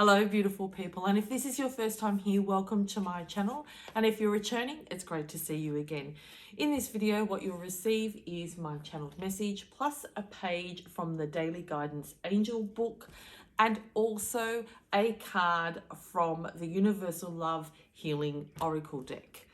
Hello, beautiful people. And if this is your first time here, welcome to my channel. And if you're returning, it's great to see you again. In this video, what you'll receive is my channeled message, plus a page from the Daily Guidance Angel book, and also a card from the Universal Love Healing Oracle deck.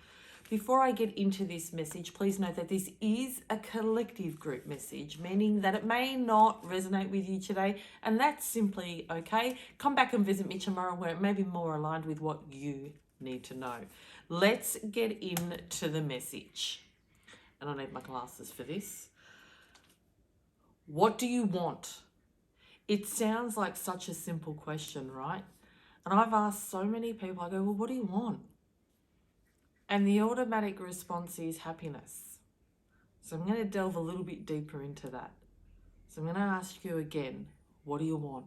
Before I get into this message, please note that this is a collective group message, meaning that it may not resonate with you today, and that's simply okay. Come back and visit me tomorrow where it may be more aligned with what you need to know. Let's get into the message. And I need my glasses for this. What do you want? It sounds like such a simple question, right? And I've asked so many people, I go, well, what do you want? And the automatic response is happiness. So I'm going to delve a little bit deeper into that. So I'm going to ask you again, what do you want?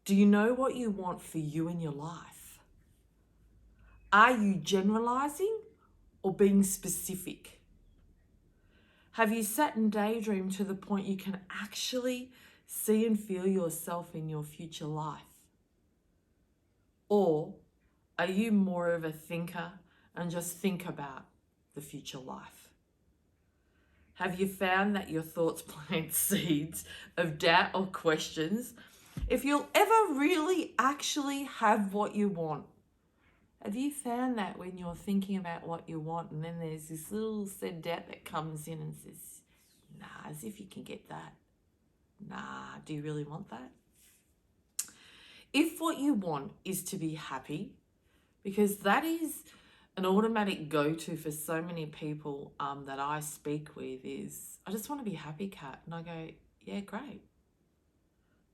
Do you know what you want for you in your life? Are you generalizing or being specific? Have you sat and daydreamed to the point you can actually see and feel yourself in your future life? Or are you more of a thinker and just think about the future life? Have you found that your thoughts plant seeds of doubt or questions if you'll ever really actually have what you want? Have you found that when you're thinking about what you want and then there's this little said doubt that comes in and says, nah, as if you can get that. Nah, do you really want that? If what you want is to be happy, because that is an automatic go-to for so many people that I speak with is, I just want to be happy, Kat. And I go, yeah, great.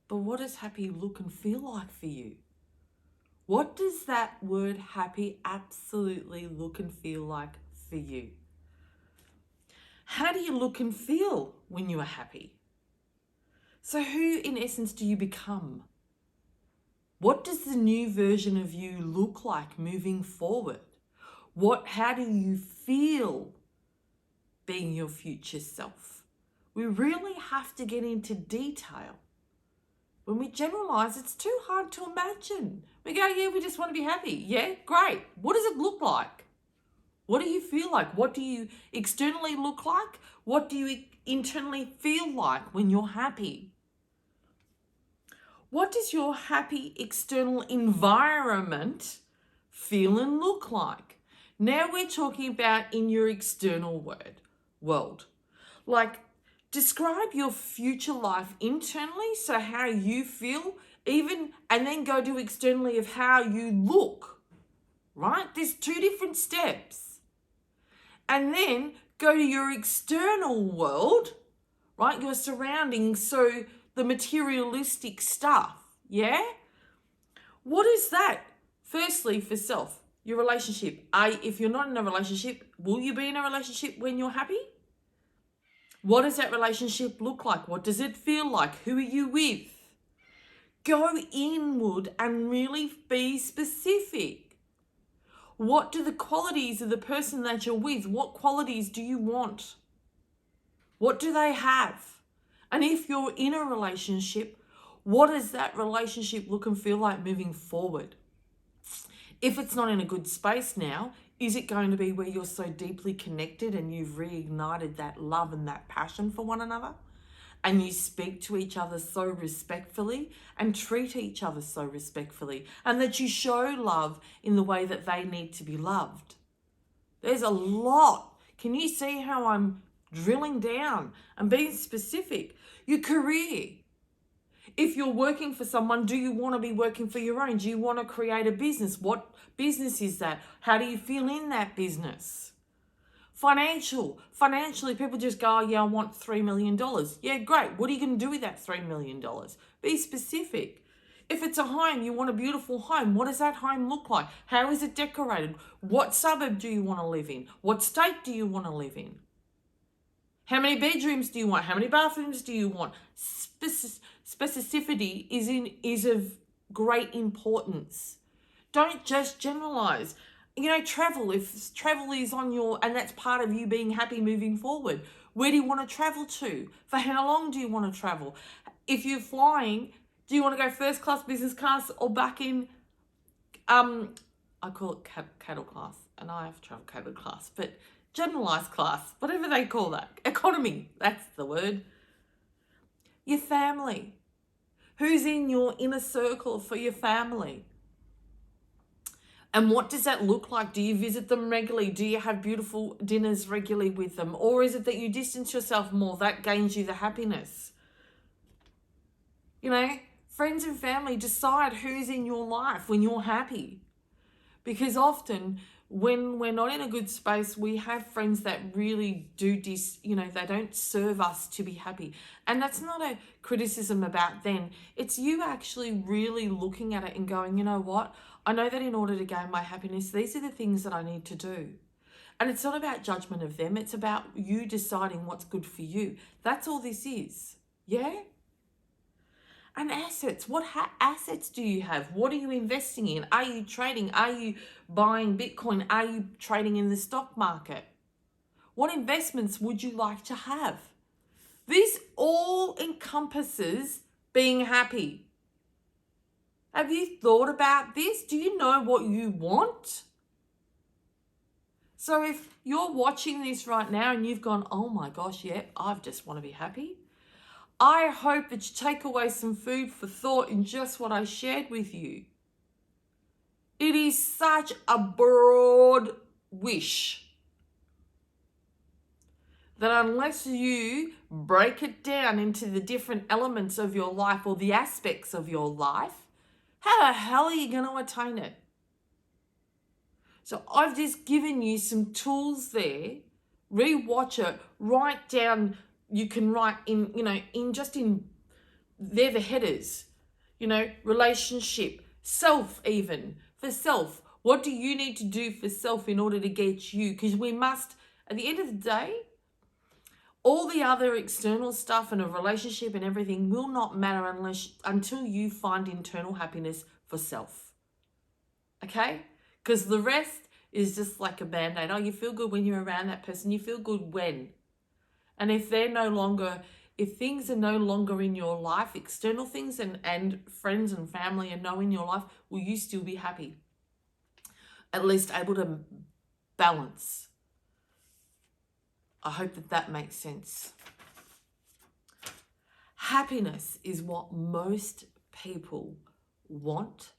But what does happy look and feel like for you? What does that word happy absolutely look and feel like for you? How do you look and feel when you are happy? So who, in essence, do you become? What does the new version of you look like moving forward? How do you feel being your future self? We really have to get into detail. When we generalize, it's too hard to imagine. We go, yeah, we just want to be happy. Yeah, great. What does it look like? What do you feel like? What do you externally look like? What do you internally feel like when you're happy? What does your happy external environment feel and look like? Now we're talking about in your external world. Like, describe your future life internally, so how you feel, and then go to externally of how you look, right? There's two different steps. And then go to your external world, right? Your surroundings, so the materialistic stuff, yeah? What is that? Firstly, for self, your relationship. If you're not in a relationship, will you be in a relationship when you're happy? What does that relationship look like? What does it feel like? Who are you with? Go inward and really be specific. What do the qualities of the person that you're with, what qualities do you want? What do they have? And if you're in a relationship, what does that relationship look and feel like moving forward? If it's not in a good space now, is it going to be where you're so deeply connected and you've reignited that love and that passion for one another? And you speak to each other so respectfully and treat each other so respectfully, and that you show love in the way that they need to be loved? There's a lot. Can you see how I'm drilling down and being specific? Your career. If you're working for someone, do you want to be working for your own? Do you want to create a business? What business is that? How do you feel in that business? Financially, people just go, oh, yeah, I want $3 million. Yeah, great. What are you going to do with that $3 million? Be specific. If it's a home, you want a beautiful home. What does that home look like? How is it decorated? What suburb do you want to live in? What state do you want to live in? How many bedrooms do you want? How many bathrooms do you want? Specificity is of great importance. Don't just generalize. Travel. If travel is and that's part of you being happy moving forward, where do you want to travel to? For how long do you want to travel? If you're flying, Do you want to go first class, business class, or back in, I call it cattle class, and I have traveled cattle class, but generalized class, whatever they call that. Economy, that's the word. Your family. Who's in your inner circle for your family? And what does that look like? Do you visit them regularly? Do you have beautiful dinners regularly with them? Or is it that you distance yourself more? That gains you the happiness. You know, friends and family, decide who's in your life when you're happy. Because often when we're not in a good space, we have friends that really do they don't serve us to be happy. And that's not a criticism about them. It's you actually really looking at it and going, you know what? I know that in order to gain my happiness, these are the things that I need to do. And it's not about judgment of them. It's about you deciding what's good for you. That's all this is. Yeah? And assets. What assets do you have? What are you investing in? Are you trading? Are you buying Bitcoin? Are you trading in the stock market? What investments would you like to have? This all encompasses being happy. Have you thought about this? Do you know what you want? So if you're watching this right now and you've gone, oh my gosh, yeah, I just want to be happy. I hope that you take away some food for thought in just what I shared with you. It is such a broad wish that unless you break it down into the different elements of your life or the aspects of your life, how the hell are you going to attain it? So I've just given you some tools there. Re-watch it, write down. You can write in, they're the headers, relationship, self, even for self. What do you need to do for self in order to get you? Because we must, at the end of the day, all the other external stuff and a relationship and everything will not matter until you find internal happiness for self. Okay? Because the rest is just like a band-aid. Oh, you feel good when you're around that person. You feel good when. And if things are no longer in your life, external things and friends and family are no in your life, will you still be happy? At least able to balance. I hope that makes sense. Happiness is what most people want,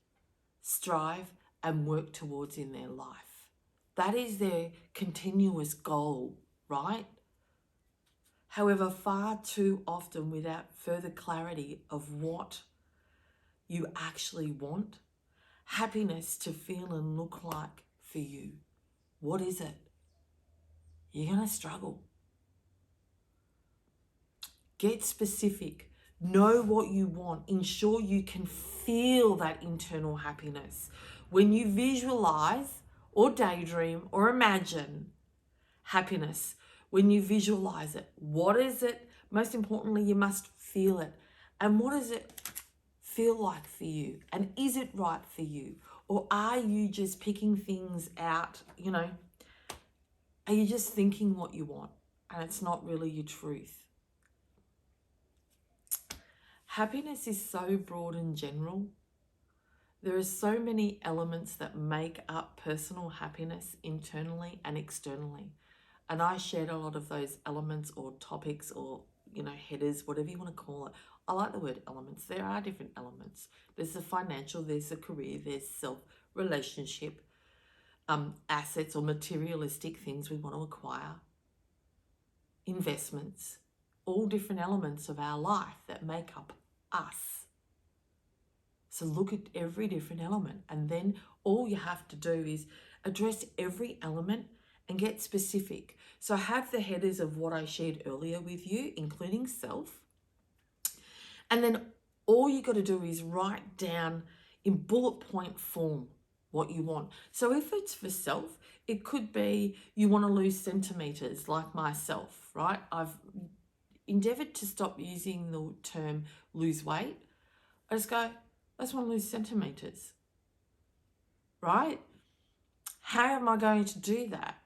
strive, and work towards in their life. That is their continuous goal, right? However, far too often, without further clarity of what you actually want, happiness to feel and look like for you, what is it? You're going to struggle. Get specific. Know what you want. Ensure you can feel that internal happiness. When you visualize or daydream or imagine happiness, when you visualize it, what is it? Most importantly, you must feel it. And what does it feel like for you? And is it right for you? Or are you just picking things out, Are you just thinking what you want and it's not really your truth? Happiness is so broad and general. There are so many elements that make up personal happiness internally and externally. And I shared a lot of those elements or topics or, headers, whatever you want to call it. I like the word elements. There are different elements. There's the financial, there's the career, there's self, relationship, assets or materialistic things we want to acquire, investments, all different elements of our life that make up us. So look at every different element, and then all you have to do is address every element and get specific. So have the headers of what I shared earlier with you, including self. And then all you got to do is write down in bullet point form what you want. So if it's for self, it could be you want to lose centimeters like myself, right? I've endeavored to stop using the term lose weight. I just go, I just want to lose centimeters, right? How am I going to do that?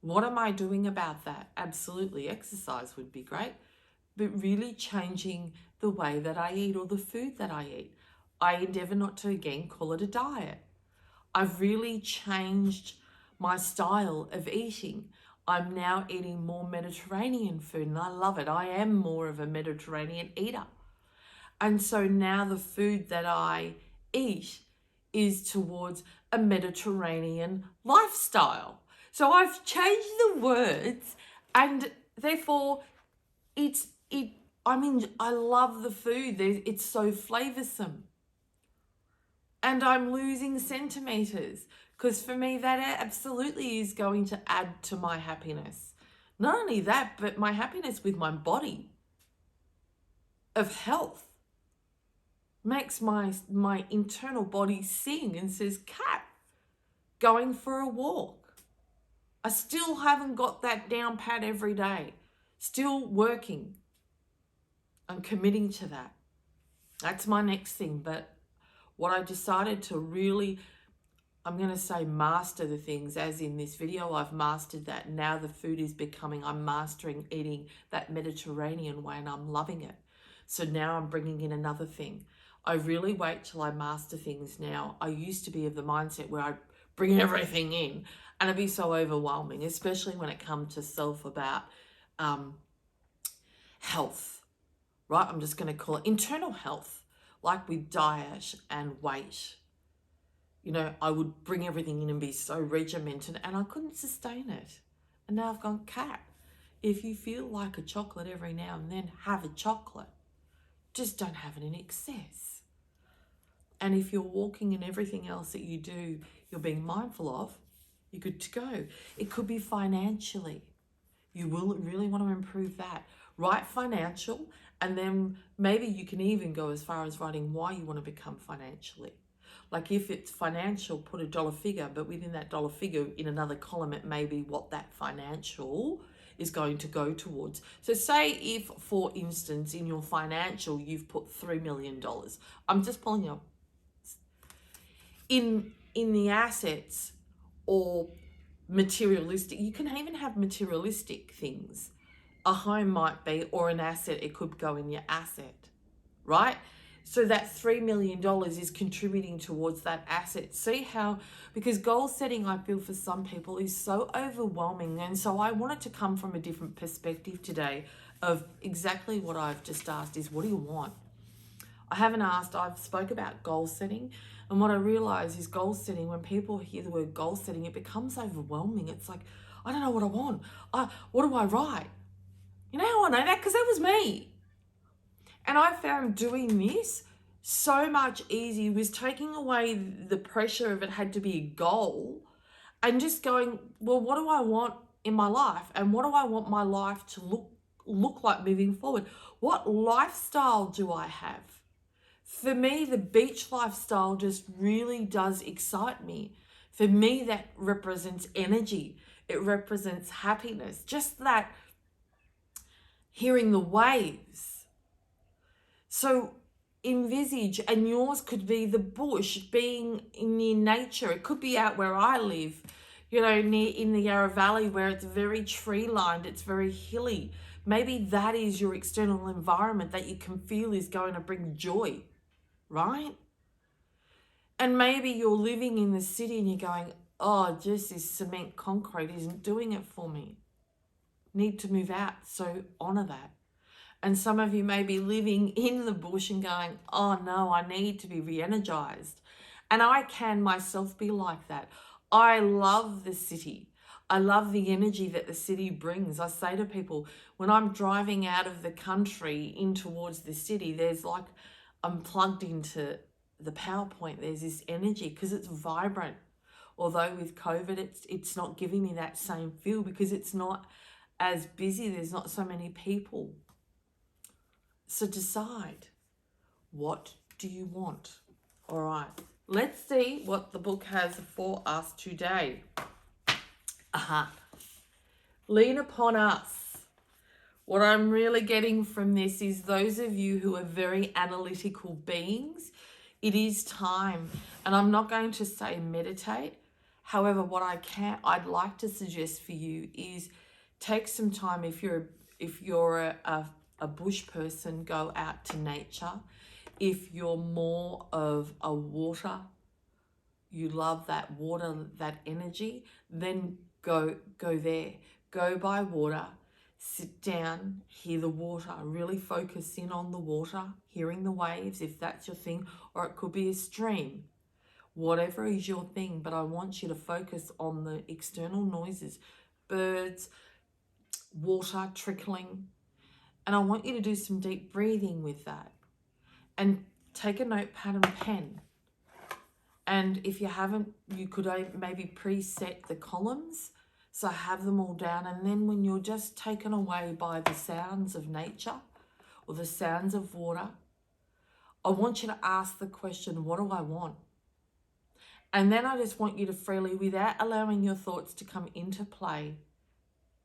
What am I doing about that? Absolutely, exercise would be great. but really changing the way that I eat or the food that I eat. I endeavor not to, again, call it a diet. I've really changed my style of eating. I'm now eating more Mediterranean food and I love it. I am more of a Mediterranean eater. And so now the food that I eat is towards a Mediterranean lifestyle. So I've changed the words, and therefore I love the food. It's so flavoursome. And I'm losing centimetres because for me that absolutely is going to add to my happiness. Not only that, but my happiness with my body, of health. Makes my internal body sing and says, Cat, going for a walk. I still haven't got that down pat every day. Still working. I'm committing to that. That's my next thing. But what I decided to really, I'm going to say master the things, as in this video, I've mastered that. Now the food is becoming, I'm mastering eating that Mediterranean way and I'm loving it. So now I'm bringing in another thing. I really wait till I master things now. I used to be of the mindset where I'd bring everything in and it'd be so overwhelming, especially when it comes to self about health, right? I'm just going to call it internal health, like with diet and weight. You know, I would bring everything in and be so regimented and I couldn't sustain it. And now I've gone, Cat, if you feel like a chocolate every now and then, have a chocolate. Just don't have it in excess. And if you're walking and everything else that you do, you're being mindful of, you're good to go. It could be financially. You will really want to improve that. Write financial, and then maybe you can even go as far as writing why you want to become financially. Like if it's financial, put a dollar figure, but within that dollar figure, in another column, it may be what that financial is going to go towards. So say if, for instance, in your financial, you've put $3 million. I'm just pulling up. In the assets or materialistic, you can even have materialistic things. A home might be, or an asset, it could go in your asset, right? So that $3 million is contributing towards that asset. See how, because goal setting, I feel for some people is so overwhelming. And so I wanted to come from a different perspective today of exactly what I've just asked is, what do you want? I haven't asked, I've spoke about goal setting. And what I realize is goal setting, when people hear the word goal setting, it becomes overwhelming. It's like, I don't know what I want. What do I write? You know how I know that? Because that was me. And I found doing this so much easier, was taking away the pressure of it had to be a goal and just going, well, what do I want in my life? And what do I want my life to look like moving forward? What lifestyle do I have? For me, the beach lifestyle just really does excite me. For me, that represents energy. It represents happiness. Just that hearing the waves. So envisage, and yours could be the bush, being near nature. It could be out where I live, you know, near in the Yarra Valley where it's very tree lined, it's very hilly. Maybe that is your external environment that you can feel is going to bring joy, right? And maybe you're living in the city and you're going, oh, just this cement concrete isn't doing it for me. Need to move out. So honor that. And some of you may be living in the bush and going, oh no, I need to be re-energized. And I can myself be like that. I love the city. I love the energy that the city brings. I say to people, when I'm driving out of the country in towards the city, there's like, I'm plugged into the PowerPoint. There's this energy because it's vibrant. Although with COVID, it's not giving me that same feel because it's not as busy. There's not so many people. So decide, what do you want? All right, let's see what the book has for us today. Lean upon us. What I'm really getting from this is those of you who are very analytical beings, it is time. And I'm not going to say meditate. However, what I'd like to suggest for you is take some time if you're a bush person, go out to nature. If you're more of a water, you love that water, that energy, then go there. Go by water, sit down, hear the water, really focus in on the water, hearing the waves if that's your thing, or it could be a stream. Whatever is your thing, but I want you to focus on the external noises, birds, water trickling, and I want you to do some deep breathing with that. And take a notepad and pen. And if you haven't, you could maybe preset the columns, so have them all down. And then when you're just taken away by the sounds of nature or the sounds of water, I want you to ask the question, what do I want? And then I just want you to freely, without allowing your thoughts to come into play,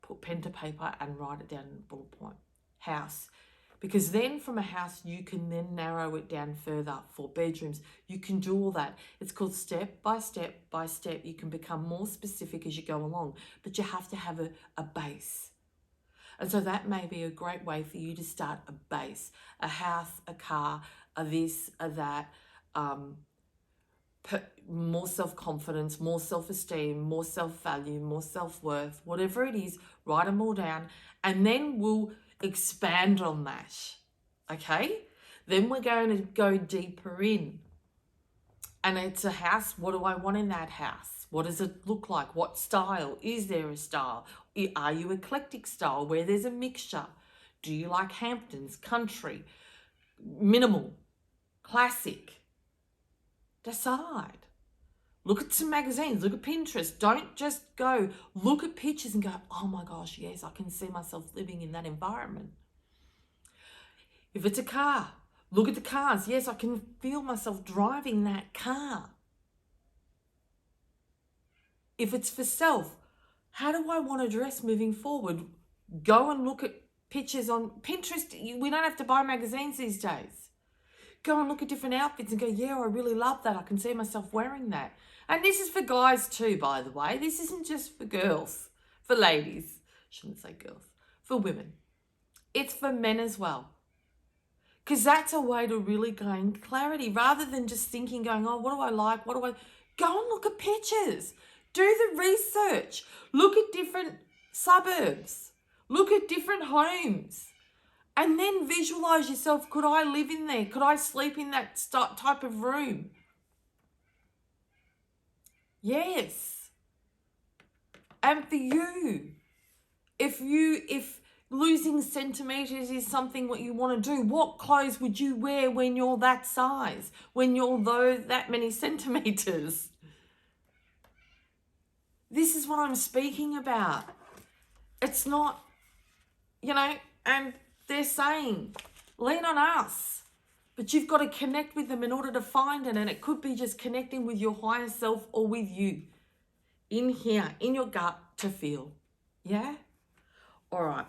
put pen to paper and write it down in a bullet point. House. Because then from a house, you can then narrow it down further for bedrooms. You can do all that. It's called step by step by step. You can become more specific as you go along, but you have to have a base. And so that may be a great way for you to start a base, a house, a car, a this, a that, more self-confidence, more self-esteem, more self-value, more self-worth, whatever it is, write them all down, and then we'll expand on that, okay? Then we're going to go deeper in. And it's a house. What do I want in that house? What does it look like? What style? Is there a style? Are you eclectic style where there's a mixture? Do you like Hamptons, country, minimal, classic? Decide. Look at some magazines, look at Pinterest. Don't just go, look at pictures and go, oh my gosh, yes, I can see myself living in that environment. If it's a car, look at the cars. Yes, I can feel myself driving that car. If it's for self, how do I want to dress moving forward? Go and look at pictures on Pinterest. We don't have to buy magazines these days. Go and look at different outfits and go, yeah, I really love that. I can see myself wearing that. And this is for guys too, by the way. This isn't just for girls, for ladies. Shouldn't say girls, for women. It's for men as well. Because that's a way to really gain clarity rather than just thinking, going, oh, what do I like? What do I... Go and look at pictures. Do the research. Look at different suburbs. Look at different homes. And then visualize yourself. Could I live in there? Could I sleep in that type of room? Yes. And for you, if losing centimeters is something what you want to do, what clothes would you wear when you're that size? When you're that many centimeters? This is what I'm speaking about. It's not, and they're saying, lean on us. But you've got to connect with them in order to find it. And it could be just connecting with your higher self or with you. In here, in your gut to feel. Yeah? All right.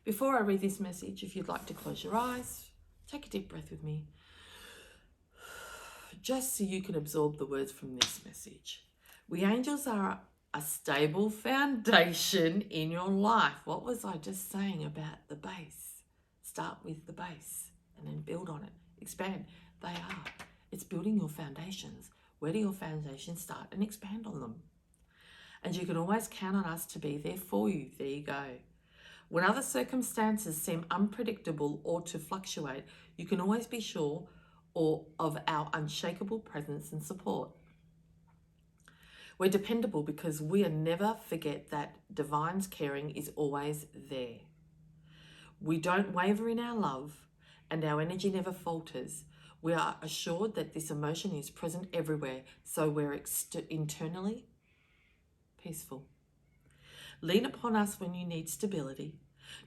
Before I read this message, if you'd like to close your eyes, take a deep breath with me. Just so you can absorb the words from this message. We angels are a stable foundation in your life. What was I just saying about the base? Start with the base and then build on it. Expand. They are. It's building your foundations. Where do your foundations start? And expand on them. And you can always count on us to be there for you. There you go. When other circumstances seem unpredictable or to fluctuate, you can always be sure of our unshakable presence and support. We're dependable because we never forget that divine's caring is always there. We don't waver in our love and our energy never falters. We are assured that this emotion is present everywhere, so we're internally peaceful. Lean upon us when you need stability.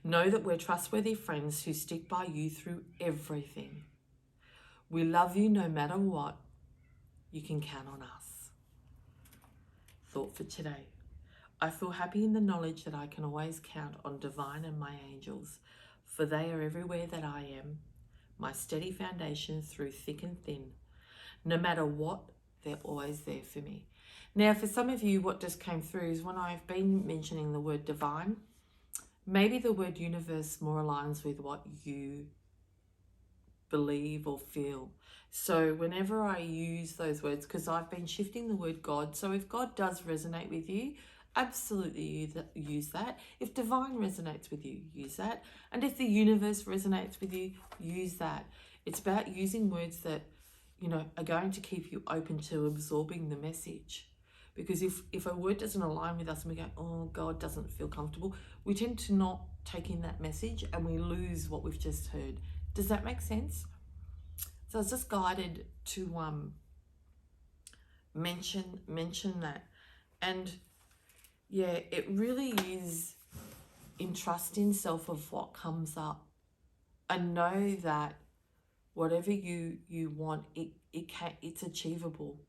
Know that we're trustworthy friends who stick by you through everything. We love you no matter what. You can count on us. Thought for today. I feel happy in the knowledge that I can always count on divine and my angels, for they are everywhere that I am, my steady foundation through thick and thin. No matter what, they're always there for me. Now, for some of you, what just came through is when I've been mentioning the word divine, maybe the word universe more aligns with what you believe or feel. So whenever I use those words, because I've been shifting the word God, so if God does resonate with you, absolutely use that. If divine resonates with you, use that. And if the universe resonates with you, use that. It's about using words that, you know, are going to keep you open to absorbing the message. Because if a word doesn't align with us and we go, oh, God doesn't feel comfortable, we tend to not take in that message and we lose what we've just heard. Does that make sense? So I was just guided to mention that. And yeah, it really is in trust in self of what comes up. And know that whatever you want, it's achievable.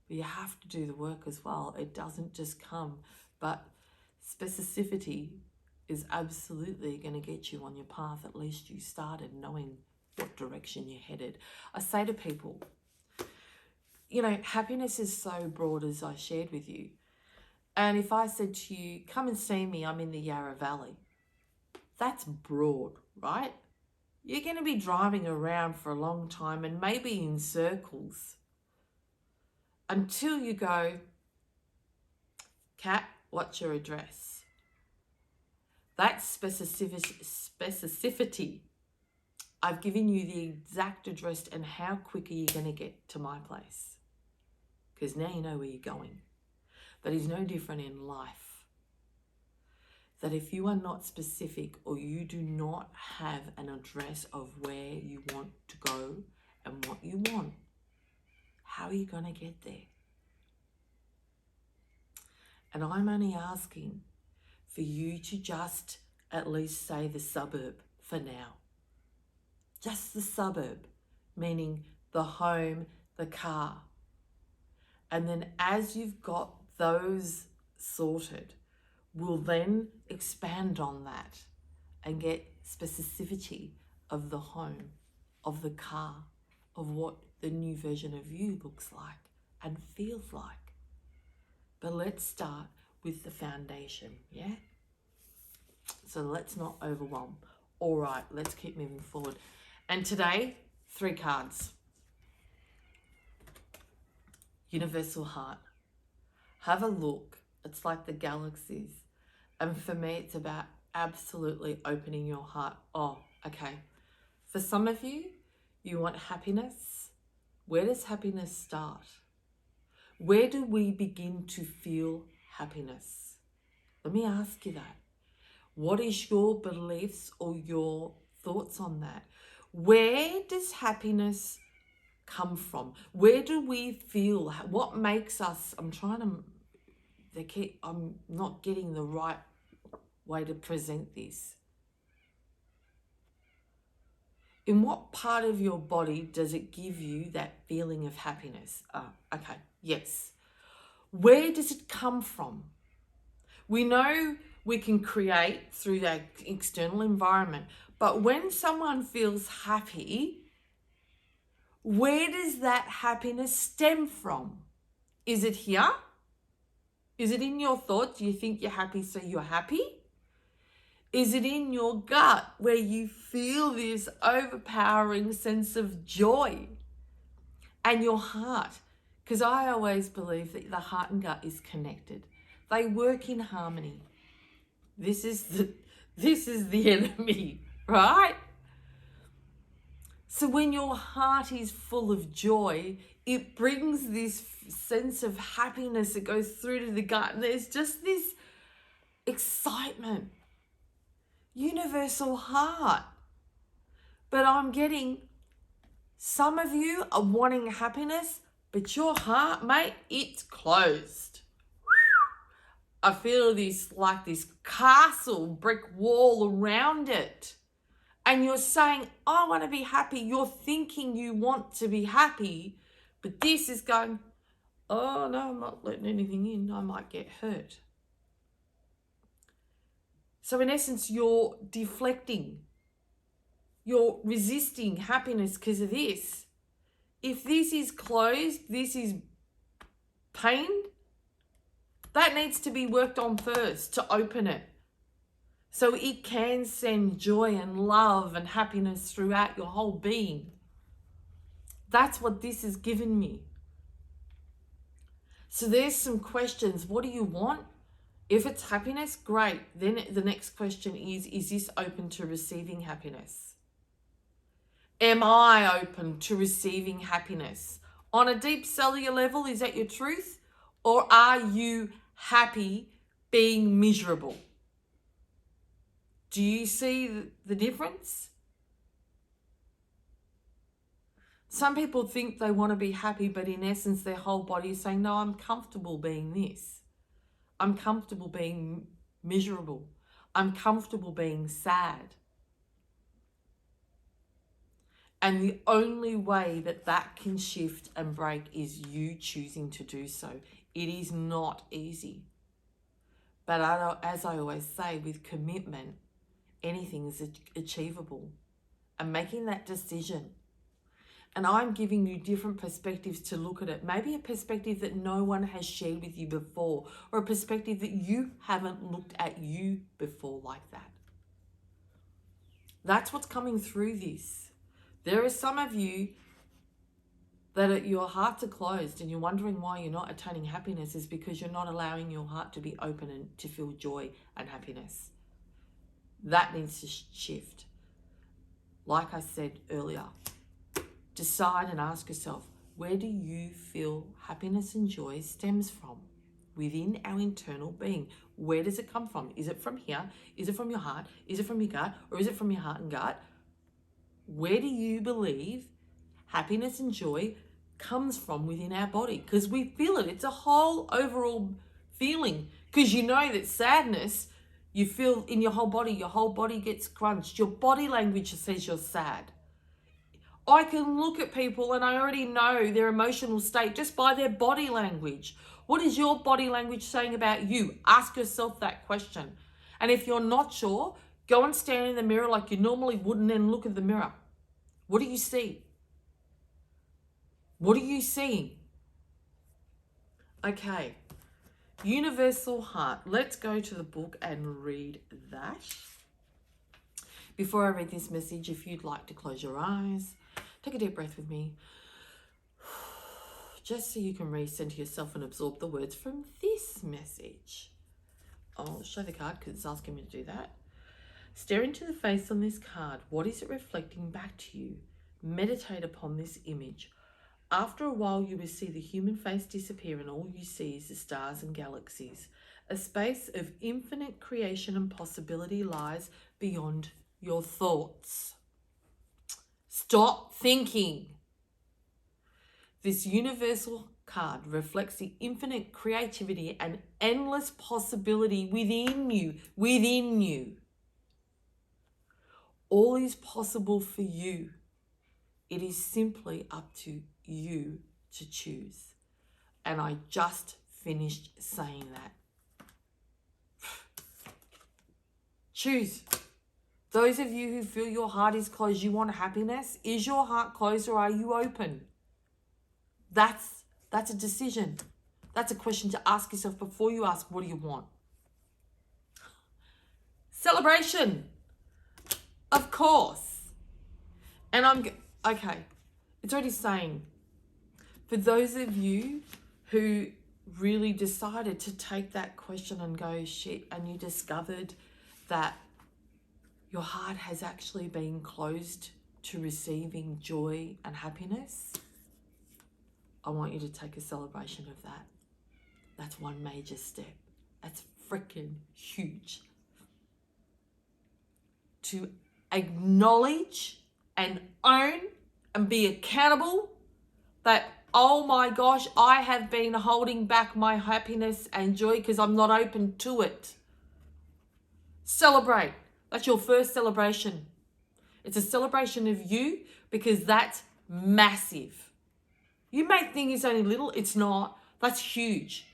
But you have to do the work as well. It doesn't just come. But specificity is absolutely going to get you on your path. At least you started knowing what direction you're headed. I say to people, you know, happiness is so broad, as I shared with you. And if I said to you, come and see me, I'm in the Yarra Valley, that's broad, right? You're going to be driving around for a long time and maybe in circles until you go, Kat, what's your address? That's specificity. I've given you the exact address and how quick are you going to get to my place? Because now you know where you're going. That is no different in life. That if you are not specific or you do not have an address of where you want to go and what you want, how are you going to get there? And I'm only asking for you to just at least say the suburb for now. Just the suburb, meaning the home, the car. And then as you've got those sorted, we'll then expand on that and get specificity of the home, of the car, of what the new version of you looks like and feels like. But let's start with the foundation, yeah? So let's not overwhelm. All right, let's keep moving forward. And today, 3 cards. Universal heart. Have a look. It's like the galaxies. And for me, it's about absolutely opening your heart. Oh, okay. For some of you, you want happiness. Where does happiness start? Where do we begin to feel happiness? Let me ask you that. What is your beliefs or your thoughts on that? Where does happiness come from? Where do we feel? What makes us? I'm not getting the right way to present this. In what part of your body does it give you that feeling of happiness? Okay, yes. Where does it come from? We know we can create through that external environment, but when someone feels happy, where does that happiness stem from? Is it here? Is it in your thoughts? You think you're happy, so you're happy? Is it in your gut where you feel this overpowering sense of joy? And your heart, because I always believe that the heart and gut is connected. They work in harmony. This is the enemy, right? So when your heart is full of joy, it brings this sense of happiness that goes through to the gut. And there's just this excitement. Universal heart. But I'm getting, some of you are wanting happiness, but your heart, mate, it's closed. I feel this like this castle brick wall around it. And you're saying, I want to be happy. You're thinking you want to be happy, but this is going, oh no, I'm not letting anything in. I might get hurt. So in essence, you're deflecting. You're resisting happiness because of this. If this is closed, this is pain, that needs to be worked on first to open it. So it can send joy and love and happiness throughout your whole being. That's what this has given me. So there's some questions. What do you want? If it's happiness, great. Then the next question is this open to receiving happiness? Am I open to receiving happiness? On a deep cellular level, is that your truth? Or are you happy being miserable? Do you see the difference? Some people think they want to be happy, but in essence, their whole body is saying, no, I'm comfortable being this. I'm comfortable being miserable. I'm comfortable being sad. And the only way that that can shift and break is you choosing to do so. It is not easy. But as I always say, with commitment, anything is achievable. And making that decision. And I'm giving you different perspectives to look at it. Maybe a perspective that no one has shared with you before, or a perspective that you haven't looked at you before like that. That's what's coming through this. There are some of you that your hearts are closed and you're wondering why you're not attaining happiness is because you're not allowing your heart to be open and to feel joy and happiness. That needs to shift. Like I said earlier, decide and ask yourself, where do you feel happiness and joy stems from? Within our internal being. Where does it come from? Is it from here? Is it from your heart? Is it from your gut? Or is it from your heart and gut? Where do you believe happiness and joy comes from within our body? Because we feel it. It's a whole overall feeling. Because you know that sadness, you feel in your whole body gets crunched. Your body language says you're sad. I can look at people and I already know their emotional state just by their body language. What is your body language saying about you? Ask yourself that question. And if you're not sure, go and stand in the mirror like you normally would and then look at the mirror. What do you see? What are you seeing? Okay. Universal Heart. Let's go to the book and read that. Before I read this message, if you'd like to close your eyes, take a deep breath with me. Just so you can recenter yourself and absorb the words from this message. I'll show the card because it's asking me to do that. Stare into the face on this card. What is it reflecting back to you? Meditate upon this image. After a while, you will see the human face disappear and all you see is the stars and galaxies. A space of infinite creation and possibility lies beyond your thoughts. Stop thinking. This universal card reflects the infinite creativity and endless possibility within you. All is possible for you. It is simply up to you to choose. And I just finished saying that. Choose. Those of you who feel your heart is closed, you want happiness. Is your heart closed or are you open? That's a decision. That's a question to ask yourself before you ask, what do you want? Celebration. Of course. And okay, it's already saying, for those of you who really decided to take that question and go, shit, and you discovered that your heart has actually been closed to receiving joy and happiness, I want you to take a celebration of that. That's one major step. That's freaking huge. To acknowledge and own and be accountable that, oh my gosh, I have been holding back my happiness and joy because I'm not open to it. Celebrate. That's your first celebration. It's a celebration of you because that's massive. You may think it's only little. It's not. That's huge.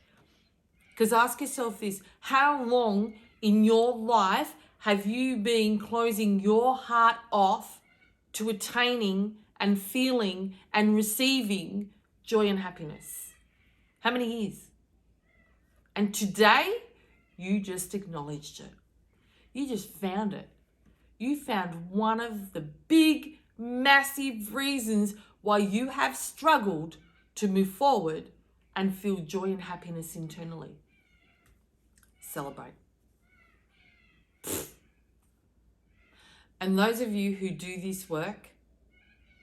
Because ask yourself this, how long in your life have you been closing your heart off to attaining and feeling and receiving joy and happiness? How many years? And today, you just acknowledged it. You just found it. You found one of the big, massive reasons why you have struggled to move forward and feel joy and happiness internally. Celebrate. And those of you who do this work,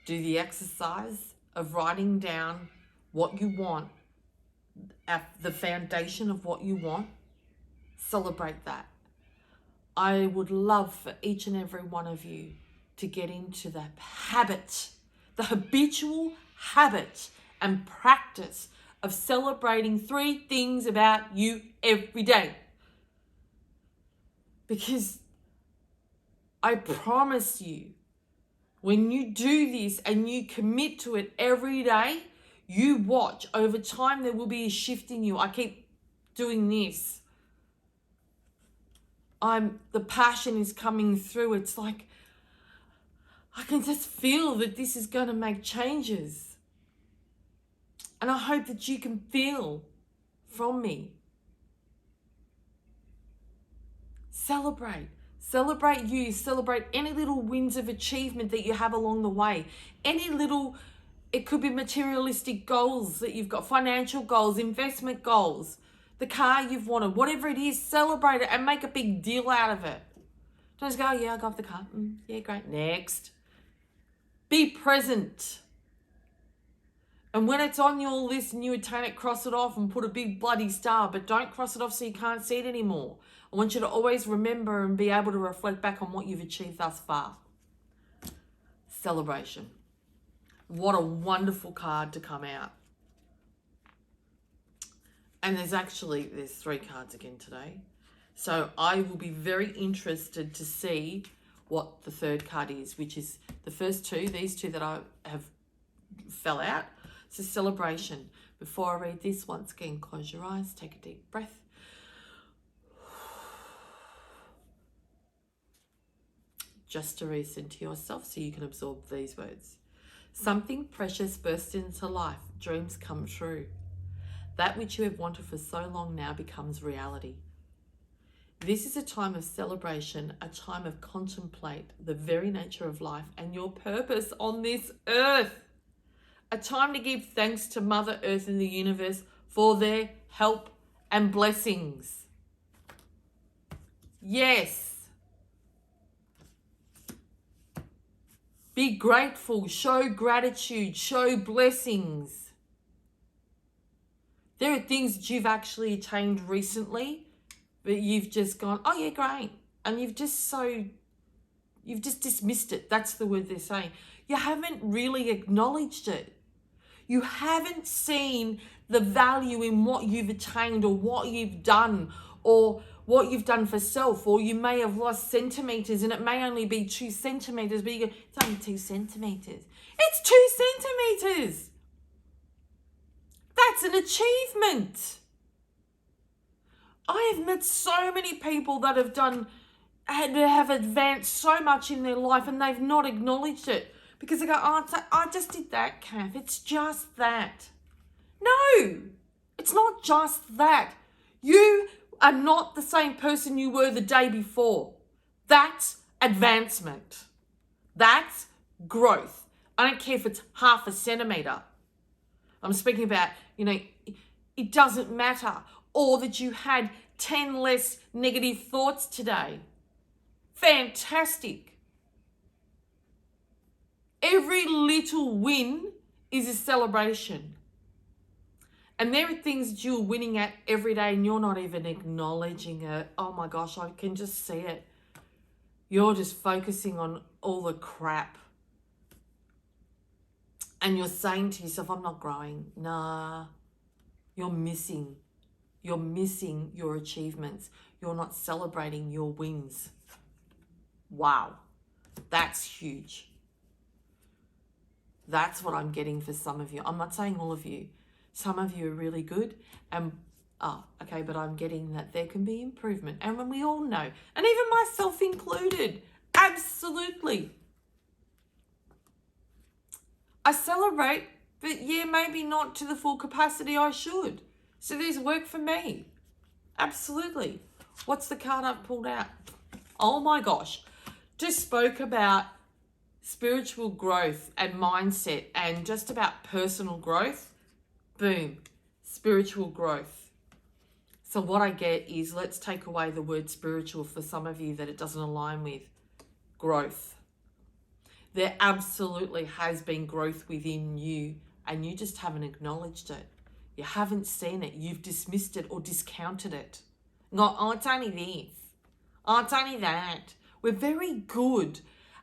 do the exercise of writing down what you want, at the foundation of what you want, celebrate that. I would love for each and every one of you to get into the habit, the habitual habit and practice of celebrating 3 things about you every day. Because I promise you, when you do this and you commit to it every day, you watch, over time there will be a shift in you. I keep doing this. The passion is coming through. It's like, I can just feel that this is going to make changes. And I hope that you can feel from me. Celebrate. Celebrate you. Celebrate any little wins of achievement that you have along the way. Any little, it could be materialistic goals that you've got, financial goals, investment goals, the car you've wanted, whatever it is, celebrate it and make a big deal out of it. Don't just go, oh, yeah, I got the car. Yeah, great. Next. Be present. And when it's on your list and you attain it, cross it off and put a big bloody star, but don't cross it off so you can't see it anymore. I want you to always remember and be able to reflect back on what you've achieved thus far. Celebration. What a wonderful card to come out. And there's 3 cards again today. So I will be very interested to see what the 3rd card is, which is the first 2, these 2 that I have fell out. So celebration. Before I read this, once again, close your eyes, take a deep breath. Just to recenter yourself so you can absorb these words. Something precious bursts into life. Dreams come true. That which you have wanted for so long now becomes reality. This is a time of celebration, a time of contemplate the very nature of life and your purpose on this earth. A time to give thanks to Mother Earth and the universe for their help and blessings. Yes. Be grateful, show gratitude, show blessings. There are things that you've actually attained recently, but you've just gone, oh yeah, great. And you've just dismissed it. That's the word they're saying. You haven't really acknowledged it. You haven't seen the value in what you've attained or what you've done or what you've done for self, or you may have lost centimeters and it may only be 2 centimeters, but you go, it's only 2 centimeters. It's 2 centimeters. That's an achievement. I have met so many people that have advanced so much in their life and they've not acknowledged it because they go, oh, I just did that, Kath. It's just that. No, it's not just that. You are not the same person you were the day before. That's advancement. That's growth. I don't care if it's half a centimeter. I'm speaking about, it doesn't matter. Or that you had 10 less negative thoughts today. Fantastic. Every little win is a celebration. And there are things that you're winning at every day and you're not even acknowledging it. Oh my gosh, I can just see it. You're just focusing on all the crap. And you're saying to yourself, I'm not growing. Nah, you're missing. You're missing your achievements. You're not celebrating your wins. Wow, that's huge. That's what I'm getting for some of you. I'm not saying all of you. Some of you are really good. But I'm getting that there can be improvement. And when we all know, and even myself included, absolutely. I celebrate, but yeah, maybe not to the full capacity I should. So there's work for me. Absolutely. What's the card I've pulled out? oh my gosh, just spoke about spiritual growth and mindset and just about personal growth. Boom, spiritual growth. So what I get is, let's take away the word spiritual for some of you that it doesn't align with. Growth. There absolutely has been growth within you and you just haven't acknowledged it. You haven't seen it. You've dismissed it or discounted it. Not, oh, it's only this. Oh, it's only that. We're very good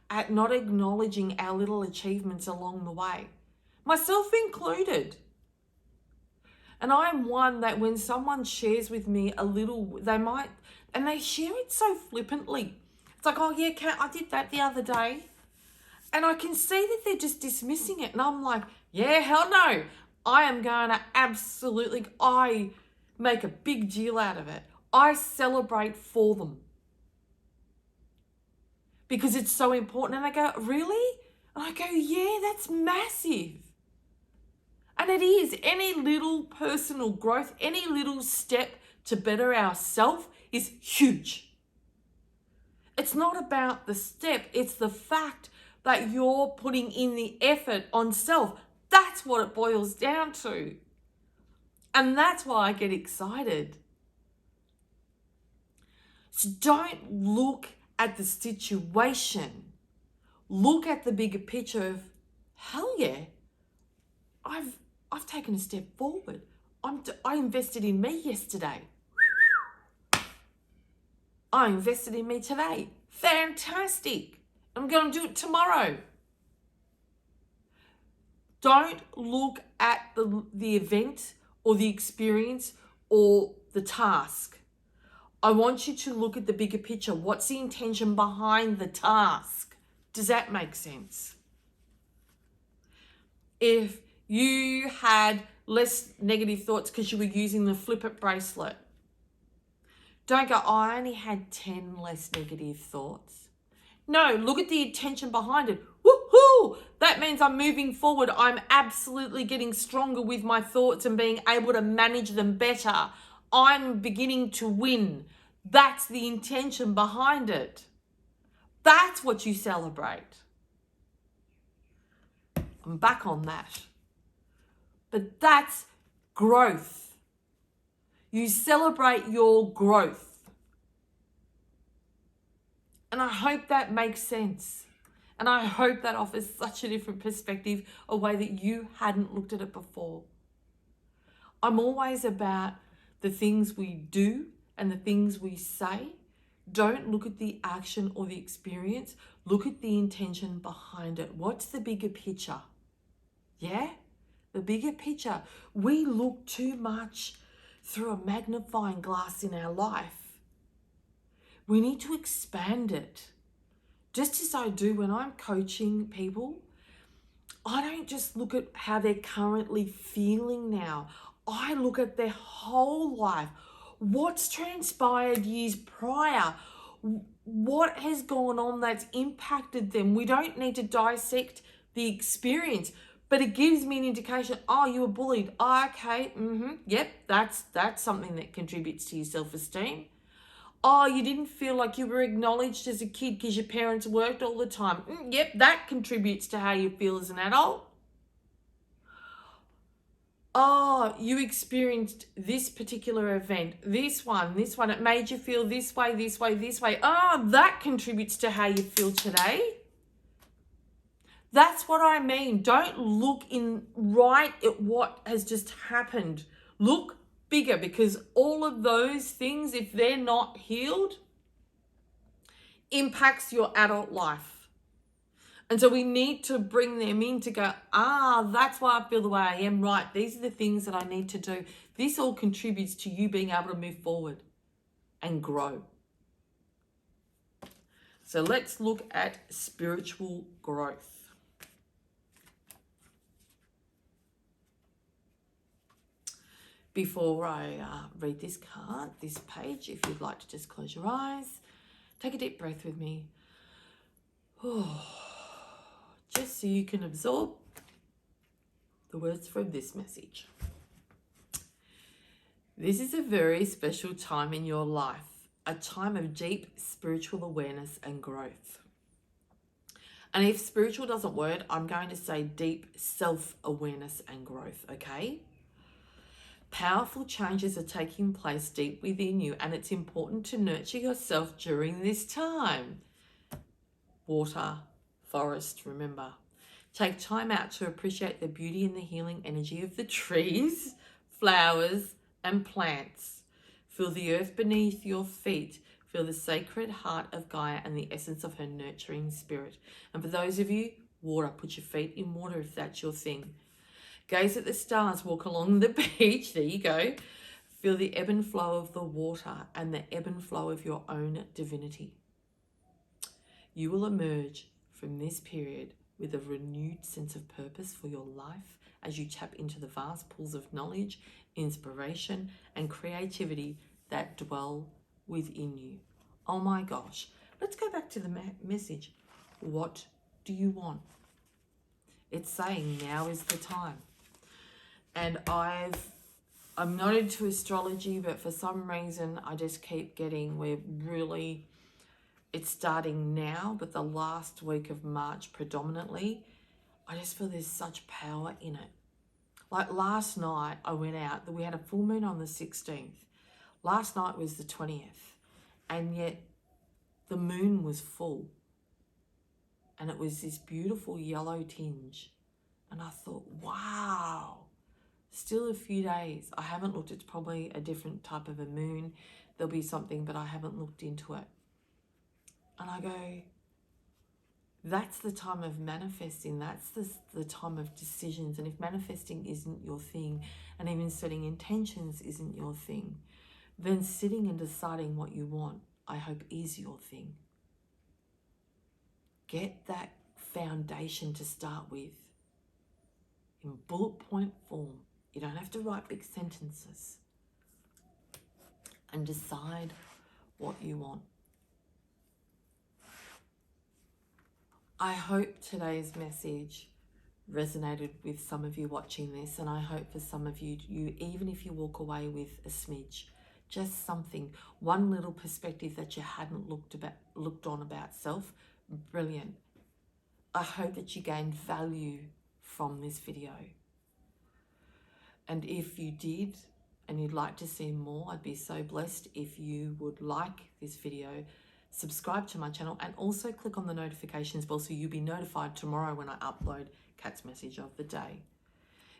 at not acknowledging our little achievements along the way, myself included. And I'm one that when someone shares with me a little, they share it so flippantly. It's like, oh yeah, Kat, I did that the other day. And I can see that they're just dismissing it. And I'm like, yeah, hell no. I am going to I make a big deal out of it. I celebrate for them. Because it's so important. And they go, really? And I go, yeah, that's massive. And it is. Any little personal growth, any little step to better ourselves is huge. It's not about the step. It's the fact that you're putting in the effort on self. That's what it boils down to. And that's why I get excited. So don't look at the situation. Look at the bigger picture of, hell yeah, I've taken a step forward. I invested in me yesterday. I invested in me today. Fantastic. I'm going to do it tomorrow. Don't look at the event or the experience or the task. I want you to look at the bigger picture. What's the intention behind the task? Does that make sense? If you had less negative thoughts because you were using the flip it bracelet, don't go, oh, I only had 10 less negative thoughts. No, look at the intention behind it. Woohoo! That means I'm moving forward. I'm absolutely getting stronger with my thoughts and being able to manage them better. I'm beginning to win. That's the intention behind it. That's what you celebrate. I'm back on that. But that's growth. You celebrate your growth. And I hope that makes sense. And I hope that offers such a different perspective, a way that you hadn't looked at it before. I'm always about the things we do and the things we say. Don't look at the action or the experience. Look at the intention behind it. What's the bigger picture? Yeah? The bigger picture. We look too much through a magnifying glass in our life. We need to expand it. Just as I do when I'm coaching people, I don't just look at how they're currently feeling now. I look at their whole life. What's transpired years prior? What has gone on that's impacted them? We don't need to dissect the experience, but it gives me an indication. Oh, you were bullied. Oh, okay. Yep, that's something that contributes to your self-esteem. Oh, you didn't feel like you were acknowledged as a kid because your parents worked all the time. Yep, that contributes to how you feel as an adult. Oh, you experienced this particular event, this one, it made you feel this way. Oh, that contributes to how you feel today. That's what I mean. Don't look right at what has just happened. Look bigger, because all of those things, if they're not healed, impacts your adult life. And so we need to bring them in to go, that's why I feel the way I am. Right, these are the things that I need to do. This all contributes to you being able to move forward and grow. So let's look at spiritual growth. Before I read this card, this page, if you'd like to just close your eyes, take a deep breath with me. Just so you can absorb the words from this message. This is a very special time in your life, a time of deep spiritual awareness and growth. And if spiritual doesn't work, I'm going to say deep self-awareness and growth, okay? Powerful changes are taking place deep within you, and it's important to nurture yourself during this time. Water, forest, remember. Take time out to appreciate the beauty and the healing energy of the trees, flowers, and plants. Feel the earth beneath your feet. Feel the sacred heart of Gaia and the essence of her nurturing spirit. And for those of you, water, put your feet in water if that's your thing. Gaze at the stars, walk along the beach, there you go. Feel the ebb and flow of the water and the ebb and flow of your own divinity. You will emerge from this period with a renewed sense of purpose for your life as you tap into the vast pools of knowledge, inspiration, and creativity that dwell within you. Oh my gosh. Let's go back to the message. What do you want? It's saying now is the time. And I'm not into astrology, but for some reason I just keep getting, it's starting now, but the last week of March predominantly, I just feel there's such power in it. Like last night I went out, we had a full moon on the 16th. Last night was the 20th, and yet the moon was full. And it was this beautiful yellow tinge. And I thought, wow, still a few days. I haven't looked, it's probably a different type of a moon. There'll be something, but I haven't looked into it. And I go, that's the time of manifesting. That's the time of decisions. And if manifesting isn't your thing, and even setting intentions isn't your thing, then sitting and deciding what you want, I hope, is your thing. Get that foundation to start with in bullet point form. You don't have to write big sentences. And decide what you want. I hope today's message resonated with some of you watching this, and I hope for some of you, even if you walk away with a smidge, just something, one little perspective that you hadn't looked on about self, brilliant. I hope that you gained value from this video. And if you did, and you'd like to see more, I'd be so blessed if you would like this video, subscribe to my channel, and also click on the notifications bell so you'll be notified tomorrow when I upload Kat's message of the day.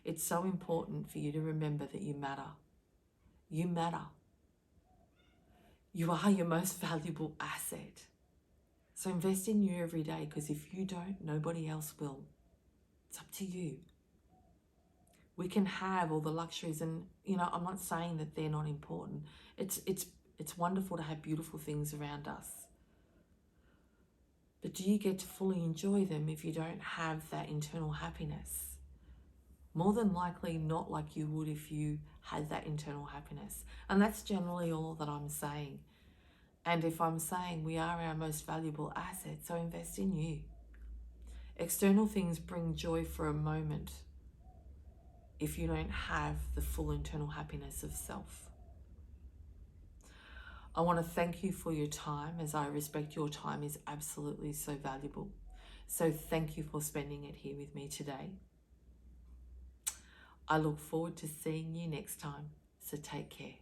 It's so important for you to remember that you matter. You matter. You are your most valuable asset. So invest in you every day, because if you don't, nobody else will. It's up to you. We can have all the luxuries, and I'm not saying that they're not important. It's wonderful to have beautiful things around us. But do you get to fully enjoy them if you don't have that internal happiness? More than likely not like you would if you had that internal happiness. And that's generally all that I'm saying. And if I'm saying we are our most valuable asset, so invest in you. External things bring joy for a moment if you don't have the full internal happiness of self. I want to thank you for your time, as I respect your time is absolutely so valuable. So thank you for spending it here with me today. I look forward to seeing you next time, so take care.